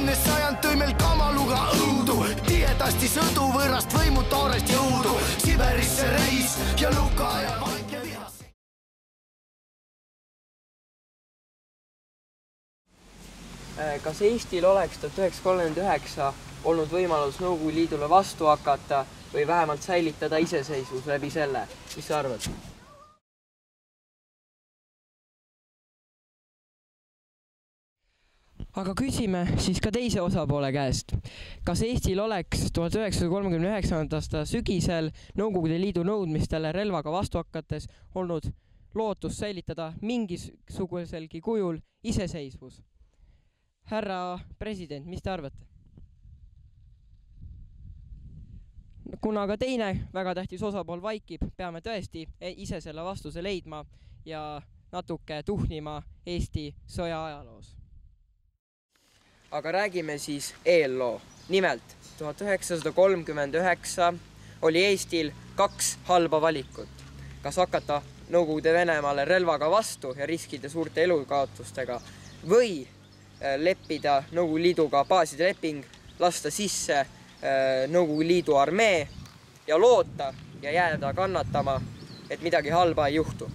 20. sajand tõi meil kamaluga õudu, tihedasti sõdu võõrast võimu toorest jõudu, Siberisse reis ja Luka ja vaik ja vihas. Kas Eestil oleks 1939 olnud võimalus Nõukogude Liidule vastu hakata või vähemalt säilitada iseseisvus läbi selle? Mis sa arvad? Aga küsime siis ka teise osapoole käest. Kas Eestil oleks 1939. aasta sügisel Nõukogude Liidu nõudmistele relvaga vastu hakates olnud lootus säilitada mingisuguselgi kujul iseseisvus? Härra president, mis te arvate? Kuna ka teine väga tähtis osapool vaikib, peame tõesti ise selle vastuse leidma ja natuke tuhnima Eesti sõja ajaloos. Aga räägime siis eelloo. Nimelt, 1939 oli Eestil 2 halba valikut. Kas hakata Nõukogude Venemaale relvaga vastu ja riskida suurte elukaotustega või leppida Nõukogude Liiduga baaside leping, lasta sisse Nõukogude Liidu armee ja loota ja jääda kannatama, et midagi halba ei juhtu.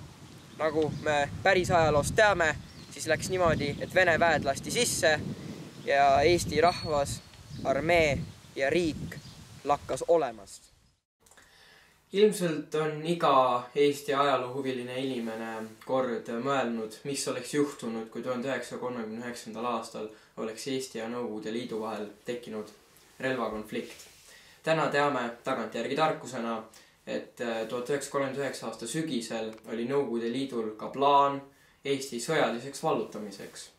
Nagu me päris ajaloost teame, siis läks niimoodi, et Vene väed lasti sisse ja Eesti rahvas, armee ja riik lakkas olemast. Ilmselt on iga Eesti ajaloohuviline inimene kord mõelnud, mis oleks juhtunud, kui 1939. aastal oleks Eesti ja Nõukogude Liidu vahel tekkinud relvakonflikt. Täna teame tagantjärgi tarkusena, et 1939. aasta sügisel oli Nõukogude Liidul ka plaan Eesti sõjaliseks vallutamiseks.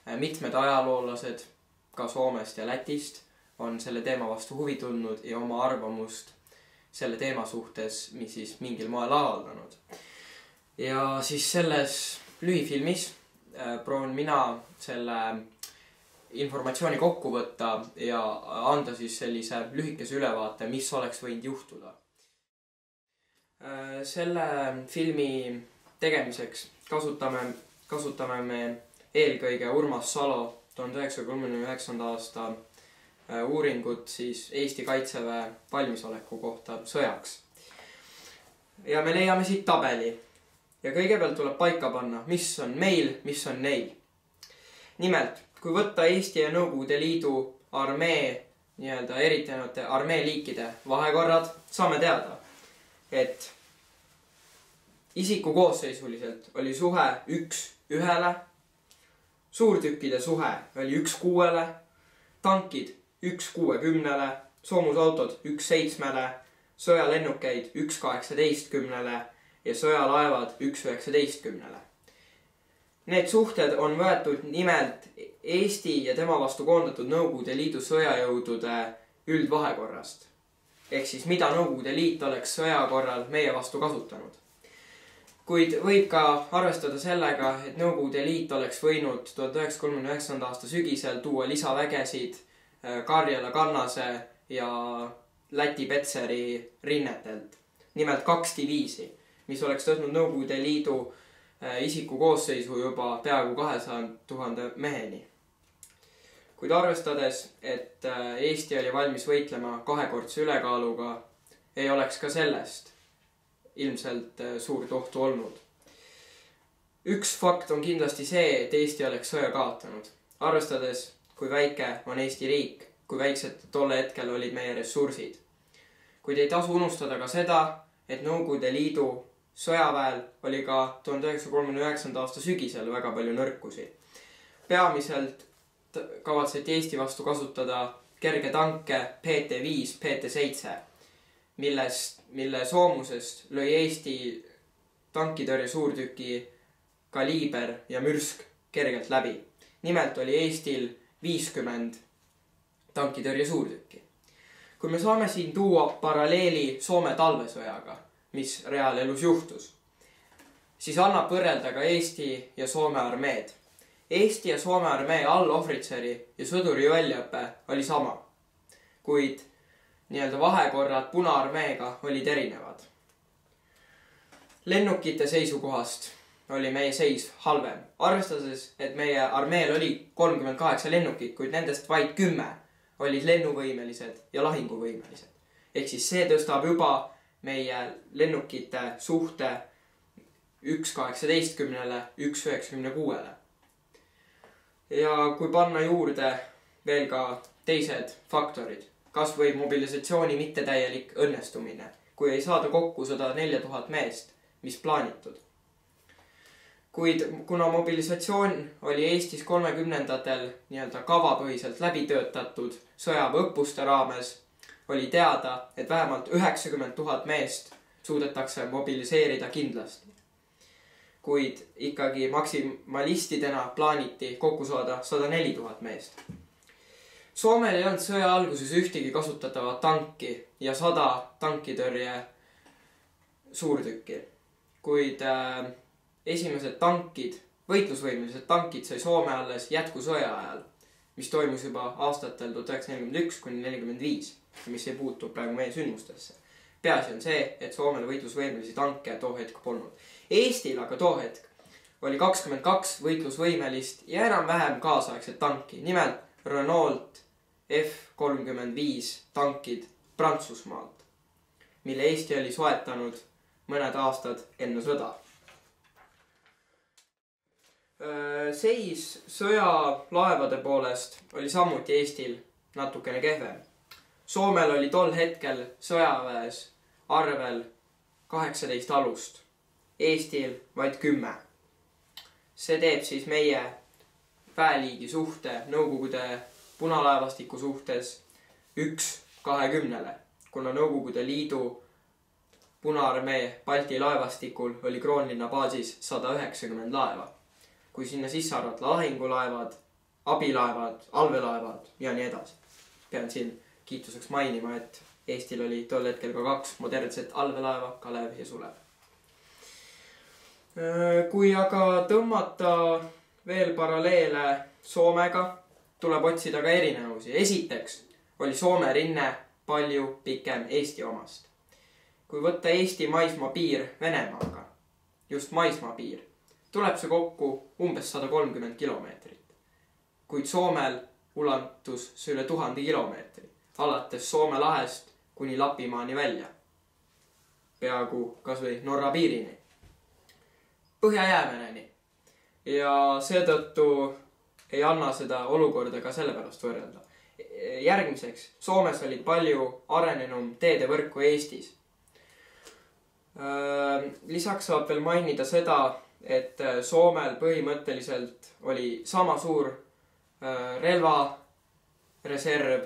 Mitmed ajaloolased, ka Soomest ja Lätist, on selle teema vastu huvi tundnud ja oma arvamust selle teema suhtes, mis siis mingil moel avaldanud. Ja siis selles lühifilmis proovin mina selle informatsiooni kokku võtta ja anda siis sellise lühikese ülevaate, mis oleks võinud juhtuda. Selle filmi tegemiseks kasutame me eelkõige Urmas Salo 1939. aasta uuringut siis Eesti Kaitseväe valmisoleku kohta sõjaks. Ja me leiame siit tabeli. Ja kõigepealt tuleb paika panna, mis on meil, mis on neil. Nimelt, kui võtta Eesti ja Nõukogude Liidu armee, erinevate armeeliikide vahekorrad, saame teada, et isiku koosseisuliselt oli suhe 1:1, suurtükkide suhe oli 1:6, tankid 1:60, soomusautod 1:7, sõjalennukeid 1:18 ja sõjalaevad 1:19. Need suhted on võetud nimelt Eesti ja tema vastu koondatud Nõukogude Liidu sõjajõudude üldvahekorrast. Ehk siis mida Nõukogude Liit oleks sõja korral meie vastu kasutanud. Kuid võib ka arvestada sellega, et Nõukogude Liit oleks võinud 1939. aasta sügisel tuua lisavägesid Karjala, Kannase ja Läti Petseri rinnetelt. Nimelt 2 diviisi, mis oleks tõstnud Nõukogude Liidu isiku koosseisu juba peaaegu 200 000 meheni. Kuid arvestades, et Eesti oli valmis võitlema 2-kordse ülekaaluga, ei oleks ka sellest ilmselt suurt ohtu olnud. Üks fakt on kindlasti see, et Eesti oleks sõja kaotanud. Arvestades, kui väike on Eesti riik, kui väiksed tolle hetkel olid meie ressursid. Kuid ei tasu unustada ka seda, et Nõukogude Liidu sõjaväel oli ka 1939. aasta sügisel väga palju nõrkusi. Peamiselt kavatseti Eesti vastu kasutada kerge tanke PT5, PT7, mille soomusest lõi Eesti tankitõrje suurtüki kaliiber ja mürsk kergelt läbi. Nimelt oli Eestil 50 tankitõrje suurtükki. Kui me saame siin tuua paralleeli Soome talvesõjaga, mis reaalelus juhtus, siis annab võrrelda ka Eesti ja Soome armeed. Eesti ja Soome armee allohvritseri ja sõduri väljaõpe oli sama, kuid vahekorrad Punaarmeega olid erinevad. Lennukite seisukohast oli meie seis halvem. Arvestades, et meie armeel oli 38 lennukit, kuid nendest vaid 10 olid lennuvõimelised ja lahinguvõimelised. Ehk siis see tõstab juba meie lennukite suhte 1,18-le 1,96-le. Ja kui panna juurde veel ka teised faktorid, kas või mobilisatsiooni mittetäielik õnnestumine, kui ei saada kokku 104 000 meest, mis plaanitud. Kuid kuna mobilisatsioon oli Eestis 30-ndatel nii-öelda kavapõhiselt läbi töötatud sõjaväeõppuste raames, oli teada, et vähemalt 90 000 meest suudetakse mobiliseerida kindlasti. Kuid ikkagi maksimalistidena plaaniti kokku saada 104 000 meest. Soomel ei olnud sõja alguses ühtegi kasutatavat tanki ja 100 tankitõrje suurtükki. Kuid esimesed tankid, võitlusvõimelised tankid sai Soome alles jätkusõja ajal, mis toimus juba aastatel 1941–1945, mis ei puutu praegu meie sündmustesse. Peaasi on see, et Soomel võitlusvõimelisi tanke too hetk polnud. Eestil aga too hetk oli 22 võitlusvõimelist ja enam-vähem kaasaegset tanki, nimelt Renault F-35 tankid Prantsusmaalt, mille Eesti oli soetanud mõned aastad enne sõda. Seis sõjalaevade poolest oli samuti Eestil natukene kehvem. Soomel oli tol hetkel sõjaväes arvel 18 alust, Eestil vaid 10. See teeb siis meie väeliigi suhte Nõukogude punalaevastiku suhtes 1:20, kuna Nõukogude Liidu Punaarmee Balti laevastikul oli Kroonlinna baasis 190 laeva. Kui sinna sisse arvata lahingulaevad, abilaevad, allveelaevad ja nii edasi. Pean siin kiituseks mainima, et Eestil oli tol hetkel ka 2 modernset allveelaeva, Kalev ja Sulev. Kui aga tõmmata veel paralleele Soomega, tuleb otsida ka erinevusi. Esiteks oli Soome rinne palju pikem Eesti omast. Kui võtta Eesti maismaapiir Venemaaga, just maismaapiir, tuleb see kokku umbes 130 kilomeetrit. Kuid Soomel ulatus see üle 1000 kilomeetri, alates Soome lahest kuni Lapimaani välja. Peaaegu kas või Norra piirini. Põhja-Jäämereni. Ja seetõttu ei anna seda olukorda ka sellepärast võrrelda. Järgmiseks, Soomes oli palju arenenum teedevõrku Eestis. Lisaks saab veel mainida seda, et Soomel põhimõtteliselt oli sama suur relvareserv,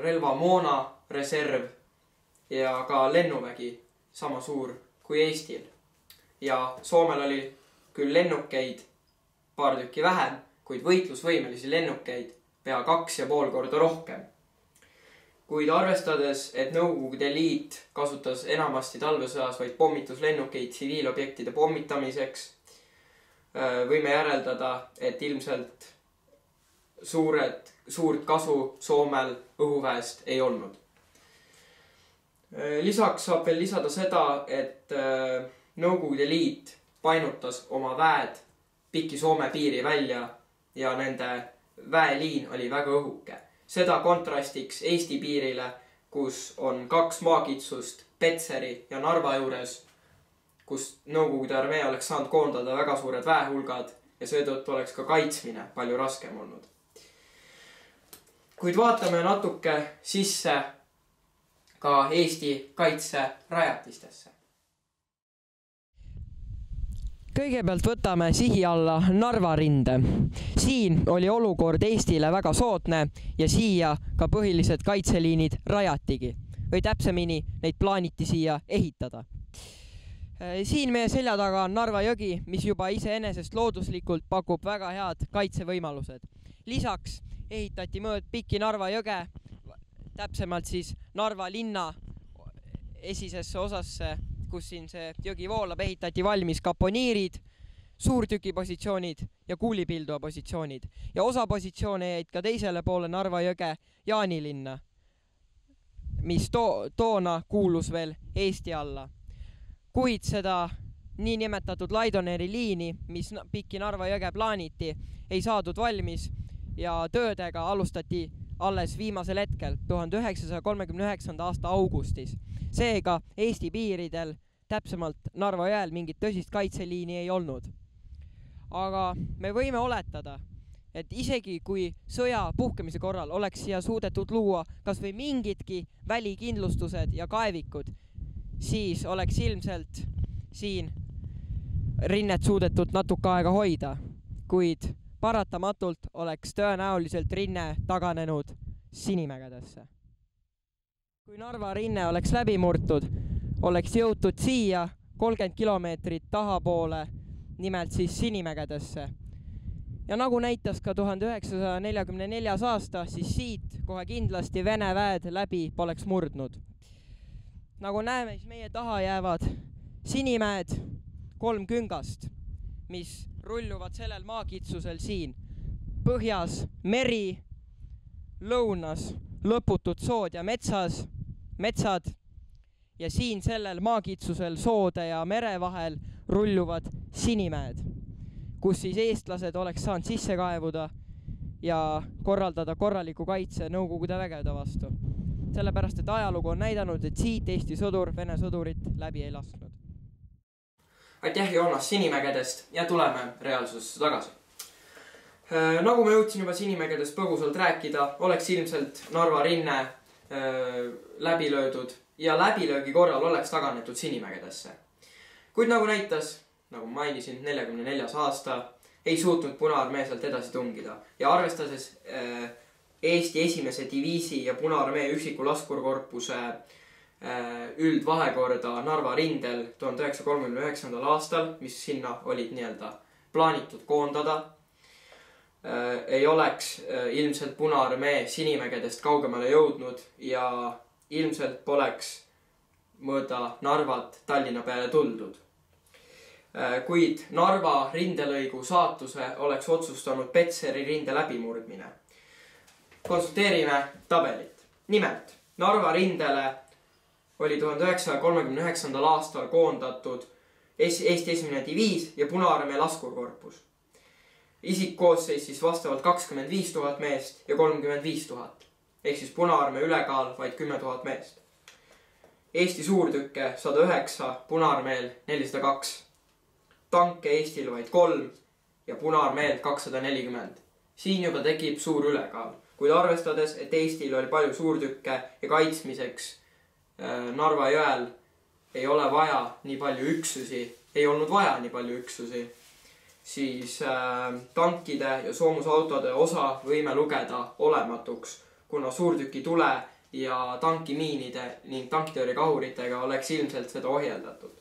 relvamoona reserv ja ka lennuvägi sama suur kui Eestil. Ja Soomel oli küll lennukeid paar tükki vähem, kuid võitlusvõimelisi lennukeid pea 2,5 korda rohkem. Kuid arvestades, et Nõukogude Liit kasutas enamasti talvesõjas vaid pommituslennukeid tsiviilobjektide pommitamiseks, võime järeldada, et ilmselt suurt kasu Soomel õhuväest ei olnud. Lisaks saab veel lisada seda, et Nõukogude Liit painutas oma väed pikki Soome piiri välja ja nende väeliin oli väga õhuke. Seda kontrastiks Eesti piirile, kus on 2 maakitsust Petseri ja Narva juures, kus Nõukogude armee oleks saanud koondada väga suured väehulgad ja seetõttu oleks ka kaitsmine palju raskem olnud. Kuid vaatame natuke sisse ka Eesti kaitserajatistesse. Kõigepealt võtame sihi alla Narva rinde. Siin oli olukord Eestile väga soodne ja siia ka põhilised kaitseliinid rajatigi. Või täpsemini neid plaaniti siia ehitada. Siin meie selja taga on Narva jõgi, mis juba iseenesest looduslikult pakub väga head kaitsevõimalused. Lisaks ehitati mööda pikki Narva jõge, täpsemalt siis Narva linna esisesse osasse, kus siin see jõgi voolab, ehitati valmis kaponiirid, suurtükipositsioonid ja kuulipildua positsioonid. Ja osa positsioone jäid ka teisele poole Narva jõge Jaanilinna, mis toona kuulus veel Eesti alla. Kuid seda niinimetatud Laidoneri liini, mis pikki Narva jõge plaaniti, ei saadud valmis ja töödega alustati alles viimasel hetkel, 1939. aasta augustis. Seega Eesti piiridel, täpsemalt Narva jõel, mingit tõsist kaitseliini ei olnud. Aga me võime oletada, et isegi kui sõja puhkemise korral oleks siia suudetud luua kas või mingidki välikindlustused ja kaevikud, siis oleks ilmselt siin rinnet suudetud natuke aega hoida, kuid paratamatult oleks tõenäoliselt rinne taganenud Sinimägedesse. Kui Narva rinne oleks läbi murtud, oleks jõutud siia 30 kilomeetrit tahapoole, nimelt siis Sinimägedesse. Ja nagu näitas ka 1944. aasta, siis siit kohe kindlasti Vene väed läbi poleks murdnud. Nagu näeme, siis meie taha jäävad Sinimäed, 3 küngast, mis rulluvad sellel maakitsusel siin. Põhjas meri, lõunas lõputud sood ja metsad ja siin sellel maakitsusel soode ja mere vahel rulluvad Sinimäed, kus siis eestlased oleks saanud sisse kaevuda ja korraldada korraliku kaitse Nõukogude vägede vastu. Sellepärast, et ajalugu on näidanud, et siit Eesti sõdur Vene sõdurit läbi ei lasknud. Aitäh Joonas Sinimägedest ja tuleme reaalsusesse tagasi. Nagu ma jõudsin juba Sinimägedest põgusalt rääkida, oleks ilmselt Narva rinne läbi löödud ja läbilöögi korral oleks taganetud Sinimägedesse. Kuid nagu näitas, nagu mainisin, 44. aasta ei suutnud Punaarmee sealt edasi tungida ja arvestades Eesti esimese diviisi ja Punaarmee üksiku laskurkorpuse üldvahekorda Narva rindel 1939. aastal, mis sinna olid nii-öelda plaanitud koondada, ei oleks ilmselt Punaarmee Sinimägedest kaugemale jõudnud ja ilmselt poleks mööda Narvat Tallinna peale tuldud. Kuid Narva rindelõigu saatuse oleks otsustanud Petseri rinde läbimurdmine. Konsulteerime tabelit. Nimelt, Narva rindele oli 1939. aastal koondatud Eesti esimene diviis ja Punaarmee laskurkorpus. Isikkoosseis siis vastavalt 25 000 meest ja 35 000. Ehk siis Punaarmee ülekaal vaid 10 000 meest. Eesti suurtükke 109, Punaarmeel 402. Tanke Eestil vaid 3 ja Punaarmeel 240. Siin juba tekib suur ülekaal, kuid arvestades, et Eestil oli palju suurtükke ja kaitsmiseks Narva jõel ei ole vaja nii palju üksusi, ei olnud vaja nii palju üksusi, siis tankide ja soomusautode osa võime lugeda olematuks, kuna suurtüki tule ja tankimiinide ning tanktõrjekahuritega oleks ilmselt seda ohjeldatud.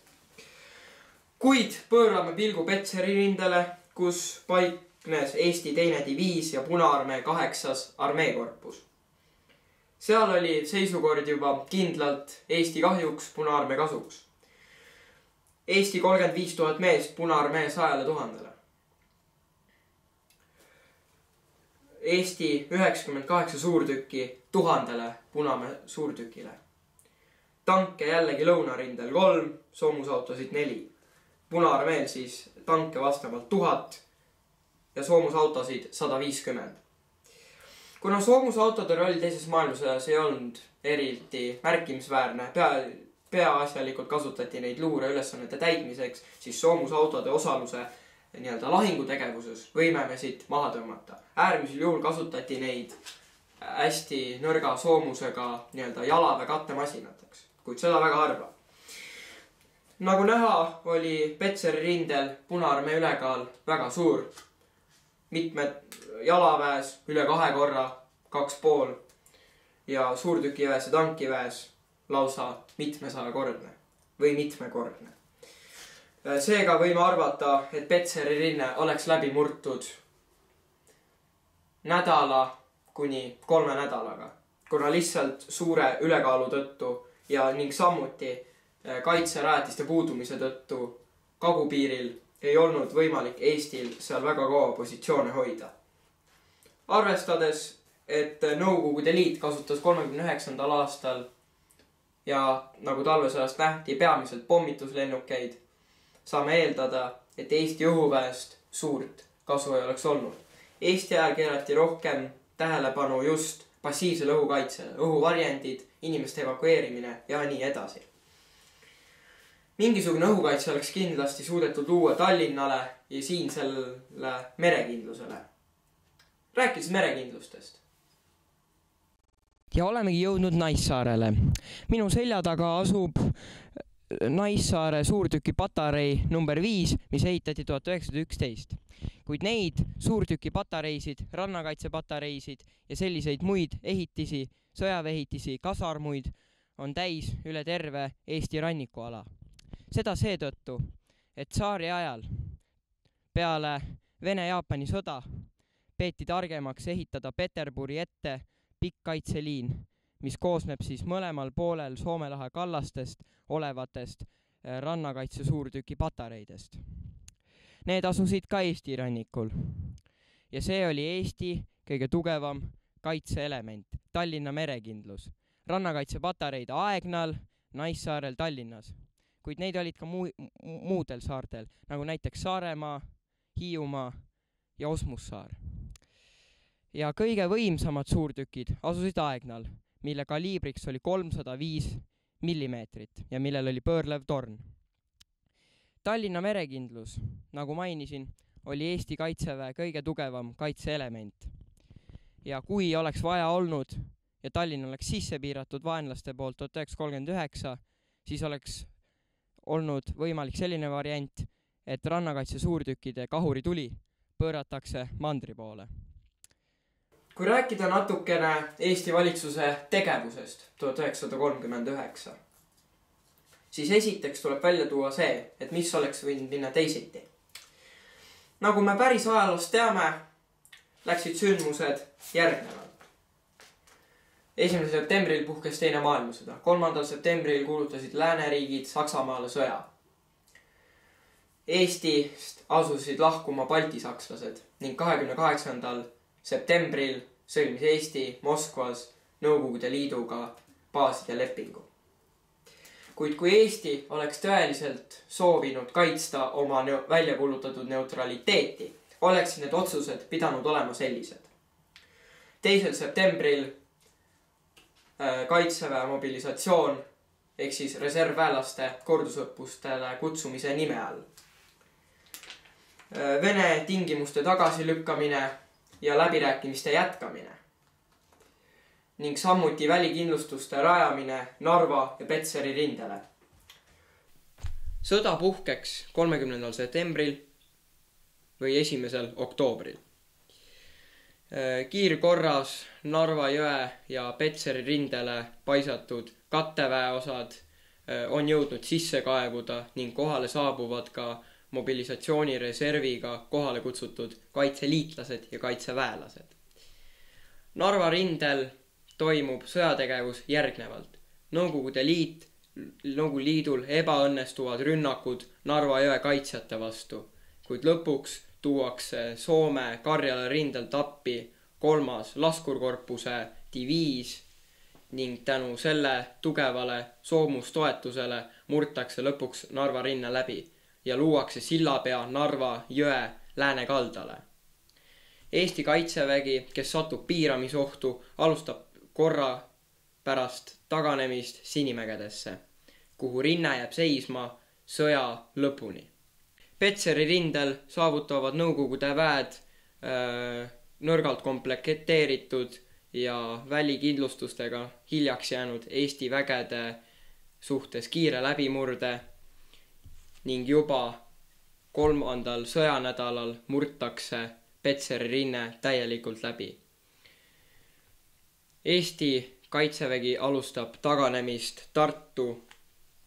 Kuid pöörame pilgu Petseri rindele, kus paiknes Eesti teine diviis ja Punaarmee 8. armeekorpus. Seal oli seisukord juba kindlalt Eesti kahjuks, Punaarmee kasuks. Eesti 35 000 meest, Punaarmee 100 000. Eesti 98 suurtükki 1000 Punaarmee suurtükile. Tanke jällegi lõunarindel 3, soomusautosid 4. Punaarmeel siis tanke vastavalt 1000 ja soomusautosid 150. Kuna soomusautode roll teises maailmasõjas ei olnud eriti märkimisväärne, peaasjalikult kasutati neid luureülesannete täitmiseks, siis soomusautode osaluse nii-öelda lahingutegevuses võime me siit maha tõmmata. Äärmisel juhul kasutati neid hästi nõrga soomusega nii-öelda jalaväe kattemasinateks, kuid seda väga harva. Nagu näha, oli Petseri rindel Punaarmee ülekaal väga suur. Mitmed jalaväes üle 2 korra, 2,5 ja suurtükiväes ja tankiväes lausa mitmesajekordne või mitmekordne. Seega võime arvata, et Petseri rinne oleks läbi murtud nädala kuni 3 nädalaga, kuna lihtsalt suure ülekaalu tõttu ja ning samuti kaitserajatiste puudumise tõttu kagupiiril ei olnud võimalik Eestil seal väga kaua positsioone hoida. Arvestades, et Nõukogude Liit kasutas 39. aastal ja nagu talvesõjast nähti peamiselt pommituslennukeid, saame eeldada, et Eesti õhuväest suurt kasu ei oleks olnud. Eesti ajal keerati rohkem tähelepanu just passiivsele õhukaitsele, õhuvarjendid, inimeste evakueerimine ja nii edasi. Mingisugune õhukaitse oleks kindlasti suudetud luua Tallinnale ja siinsele merekindlusele. Rääkides merekindlustest. Ja olemegi jõudnud Naissaarele. Minu selja taga asub Naissaare suurtükipatarei number 5, mis ehitati 1911. Kuid neid suurtükipatareisid, rannakaitsepatareisid ja selliseid muid ehitisi, sõjaväeehitisi, kasarmuid on täis üle terve Eesti rannikuala. Seda seetõttu, et tsaari ajal peale Vene-Jaapani sõda peeti targemaks ehitada Peterburi ette pikk kaitseliin, mis koosneb siis mõlemal poolel Soome lahe kallastest olevatest rannakaitse suurtükipatareidest. Need asusid ka Eesti rannikul ja see oli Eesti kõige tugevam kaitseelement, Tallinna merekindlus. Rannakaitsepatareid Aegnal, Naissaarel, Tallinnas. Kuid neid olid ka muudel saartel, nagu näiteks Saaremaa, Hiiumaa ja Osmussaar. Ja kõige võimsamad suurtükid asusid Aegnal, mille kaliibriks oli 305 millimeetrit ja millel oli pöörlev torn. Tallinna merekindlus, nagu mainisin, oli Eesti kaitseväe kõige tugevam kaitseelement. Ja kui oleks vaja olnud ja Tallinn oleks sisse piiratud vaenlaste poolt 1939, siis oleks olnud võimalik selline variant, et rannakaitse suurtükkide kahurituli pööratakse mandri poole. Kui rääkida natukene Eesti valitsuse tegevusest 1939, siis esiteks tuleb välja tuua see, et mis oleks võinud minna teisiti. Nagu me päris ajaloost teame, läksid sündmused järgnevalt. 1. septembril puhkes teine maailmasõda. 3. septembril kuulutasid lääneriigid Saksamaale sõja. Eestist asusid lahkuma baltisakslased ning 28. septembril sõlmis Eesti Moskvas Nõukogude Liiduga baaside lepingu. Kuid kui Eesti oleks tõeliselt soovinud kaitsta oma välja kuulutatud neutraliteeti, oleksid need otsused pidanud olema sellised. 2. septembril kaitseväe mobilisatsioon ehk siis reservväelaste kordusõppustele kutsumise nime all. Vene tingimuste tagasilükkamine ja läbirääkimiste jätkamine ning samuti välikindlustuste rajamine Narva ja Petseri rindele. Sõda puhkeks 30. septembril või 1. oktoobril. Kiirkorras Narva jõe ja Petseri rindele paisatud katteväeosad on jõudnud sisse kaevuda ning kohale saabuvad ka mobilisatsioonireserviga kohale kutsutud kaitseliitlased ja kaitseväelased. Narva rindel toimub sõjategevus järgnevalt. Nõukogude Liidul ebaõnnestuvad rünnakud Narva jõe kaitsjate vastu, kuid lõpuks tuuakse Soome Karjala rindel tappi 3. laskurkorpuse diviis ning tänu selle tugevale soomustoetusele murtakse lõpuks Narva rinne läbi ja luuakse sillapea Narva jõe läänekaldale. Eesti kaitsevägi, kes satub piiramisohtu, alustab korra pärast taganemist Sinimägedesse, kuhu rinne jääb seisma sõja lõpuni. Petseri rindel saavutavad Nõukogude väed nõrgalt komplekteeritud ja välikindlustustega hiljaks jäänud Eesti vägede suhtes kiire läbimurde ning juba 3. sõjanädalal murtakse Petseri rinne täielikult läbi. Eesti kaitsevägi alustab taganemist Tartu,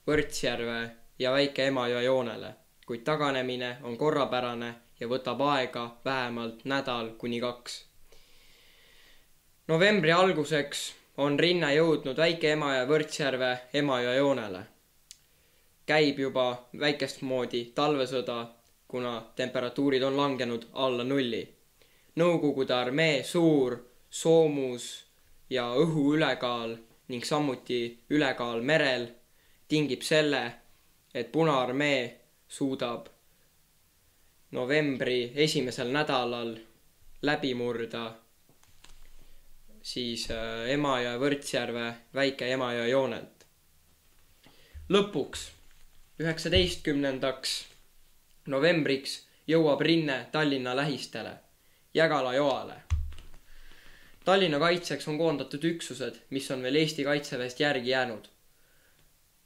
Võrtsjärve ja Väike-Emajõe joonele, kuid taganemine on korrapärane ja võtab aega vähemalt nädal kuni 2. Novembri alguseks on rinne jõudnud Väike-Emajõe Võrtsjärve Emajõe joonele. Käib juba väikest moodi talvesõda, kuna temperatuurid on langenud alla 0. Nõukogude armee suur soomus ja õhu ülekaal ning samuti ülekaal merel tingib selle, et Punaarmee suudab novembri esimesel nädalal läbi murda siis Emajõe Võrtsjärve väike Emajõe joonelt. Lõpuks 19. novembriks jõuab rinne Tallinna lähistele, Jägala joale. Tallinna kaitseks on koondatud üksused, mis on veel Eesti kaitseväest järgi jäänud.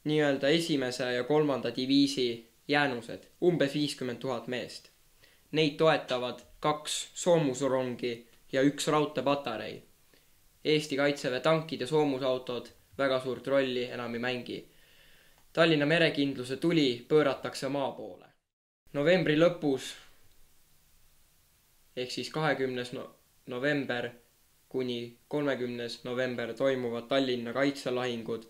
Nii-öelda 1. ja 3. diviisi jäänused, umbes 50 000 meest. Neid toetavad 2 soomusrongi ja 1 raudteepatarei. Eesti kaitseväe tankid ja soomusautod väga suurt rolli enam ei mängi. Tallinna merekindluse tuli pööratakse maa poole. Novembri lõpus ehk siis 20. november kuni 30. november toimuvad Tallinna kaitselahingud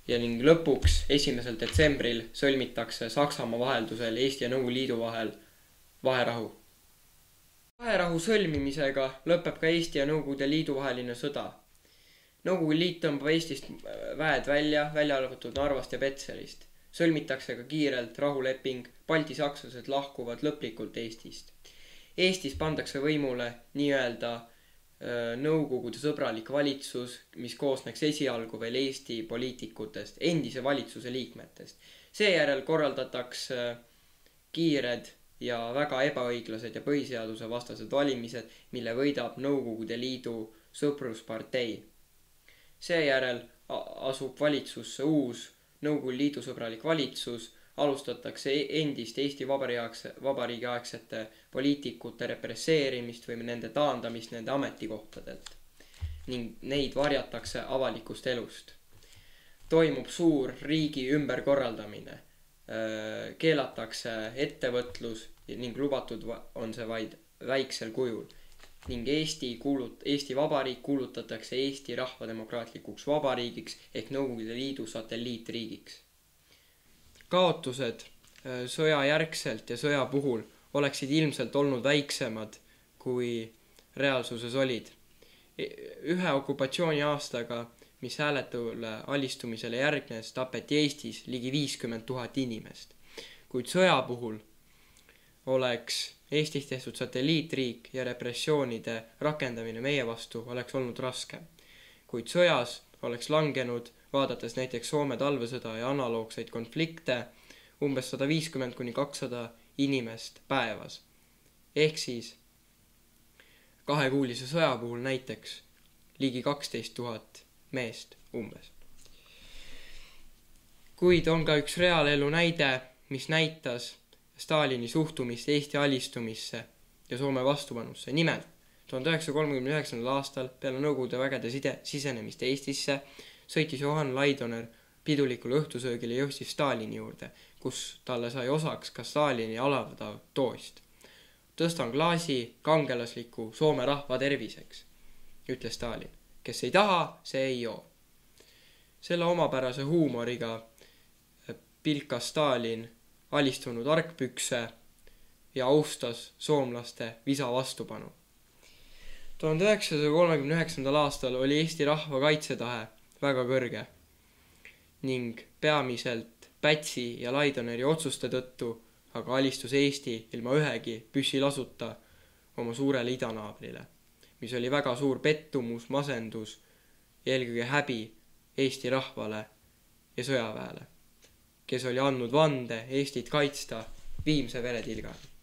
ja ning lõpuks 1. detsembril sõlmitakse Saksamaa vaheldusel Eesti ja Nõukogude Liidu vahel vaherahu. Vaherahu sõlmimisega lõpeb ka Eesti ja Nõukogude Liidu vaheline sõda. Nõukogude Liit tõmbab Eestist väed välja arvatud Narvast ja Petserist. Sõlmitakse ka kiirelt rahuleping, Balti sakslased lahkuvad lõplikult Eestist. Eestis pandakse võimule nii-öelda Nõukogude sõbralik valitsus, mis koosneks esialgu veel Eesti poliitikutest, endise valitsuse liikmetest. Seejärel korraldatakse kiired ja väga ebaõiglased ja põhiseaduse vastased valimised, mille võidab Nõukogude Liidu sõpruspartei. Seejärel asub valitsusse uus Nõukogude Liidu sõbralik valitsus, alustatakse endist Eesti Vabariigi aegsete poliitikute represseerimist või nende taandamist nende ametikohtadelt ning neid varjatakse avalikust elust. Toimub suur riigi ümberkorraldamine, keelatakse ettevõtlus ning lubatud on see vaid väiksel kujul ning Eesti Vabariik kuulutatakse Eesti Rahvademokraatlikuks Vabariigiks ehk Nõukogude Liidu satelliitriigiks. Kaotused sõja järgselt ja sõja puhul oleksid ilmselt olnud väiksemad kui reaalsuses olid. Ühe okupatsiooni aastaga, mis hääletule alistumisele järgnes, tapeti Eestis ligi 50 000 inimest. Kuid sõja puhul oleks Eestis tehtud satelliitriik ja repressioonide rakendamine meie vastu oleks olnud raske. Kuid sõjas oleks langenud, vaadates näiteks Soome talvesõda ja analoogseid konflikte, umbes 150–200 inimest päevas. Ehk siis 2-kuulise sõja puhul näiteks ligi 12 000 meest umbes. Kuid on ka üks reaalelu näide, mis näitas Stalini suhtumist Eesti alistumisse ja Soome vastupanusse. Nimelt, 1939. aastal peale Nõukogude vägede sisenemist Eestisse sõitis Johan Laidoner pidulikule õhtusöögile Jossif Stalini juurde, kus talle sai osaks ka Stalini alavdav toost. Tõstan klaasi kangelasliku Soome rahva terviseks, ütles Stalin. Kes ei taha, see ei joo. Selle omapärase huumoriga pilkas Stalin alistunud argpükse ja austas soomlaste visa vastupanu. 1939. aastal oli Eesti rahva kaitsetahe väga kõrge ning peamiselt Pätsi ja Laidoneri otsuste tõttu aga alistus Eesti ilma ühegi püssilasuta oma suurele idanaabrile, mis oli väga suur pettumus, masendus ja eelkõige häbi Eesti rahvale ja sõjaväele, kes oli andnud vande Eestit kaitsta viimse veretilgani.